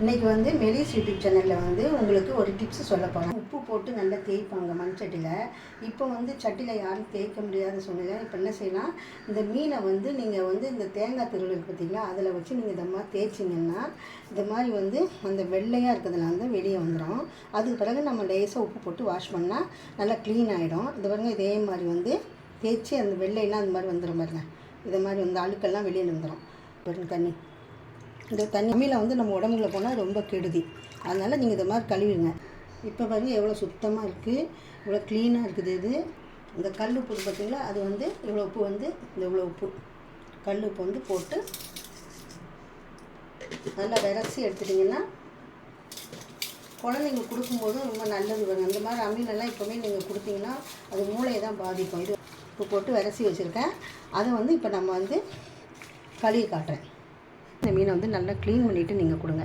இன்றைக்கி வந்து மெலிஸ் யூடியூப் சேனலில் வந்து உங்களுக்கு ஒரு டிப்ஸ் சொல்ல போகிறேன். உப்பு போட்டு நல்லா தேய்ப்பாங்க மண் சட்டியில். இப்போ வந்து சட்டியில் யாரும் தேய்க்க முடியாத சூழ்நிலை. இப்போ என்ன செய்யலாம், இந்த மீனை வந்து நீங்கள் வந்து இந்த தேங்காய் திருவள்ளுவர் இருக்குது பார்த்தீங்களா, அதில் வச்சு நீங்கள் இந்த மாதிரி தேய்ச்சிங்கன்னா இந்த மாதிரி வந்து அந்த வெள்ளையாக இருக்கிறதுல வந்து வெளியே வந்துடும். அதுக்கு பிறகு நம்ம லேசாக உப்பு போட்டு வாஷ் பண்ணால் நல்லா க்ளீன் ஆகிடும். இது பாருங்க, இதே மாதிரி வந்து தேய்ச்சி அந்த வெள்ளையெல்லாம் அந்த மாதிரி வந்துடும் பாருங்க. இதை மாதிரி வந்து அழுக்கெல்லாம் வெளியே வந்துடும் பாருங்க. தண்ணி இந்த தண்ணியில் வந்து நம்ம உடம்புல போனால் ரொம்ப கெடுதி. அதனால் நீங்கள் இதை மாதிரி கழுவிடுங்க. இப்போ பாருங்கள் எவ்வளோ சுத்தமாக இருக்குது, இவ்வளோ க்ளீனாக இருக்குது. இது இந்த கல் உப்பு பார்த்திங்களா, அது வந்து இவ்வளோ உப்பு வந்து இந்த இவ்வளோ உப்பு கல் உப்பு வந்து போட்டு நல்லா விரச்சி எடுத்துட்டிங்கன்னா குழந்தைங்க கொடுக்கும்போதும் ரொம்ப நல்லது வரும். அந்த மாதிரி அமீனெல்லாம் இப்போவே நீங்கள் கொடுத்தீங்கன்னா அது மூளையை தான் பாதிக்கும். இது உப்பு போட்டு விரச்சி வச்சுருக்கேன். அதை வந்து இப்போ நம்ம வந்து கழுவி காட்டுறேன். இந்த மீனை வந்து நல்லா க்ளீன் பண்ணிவிட்டு நீங்கள் கொடுங்க.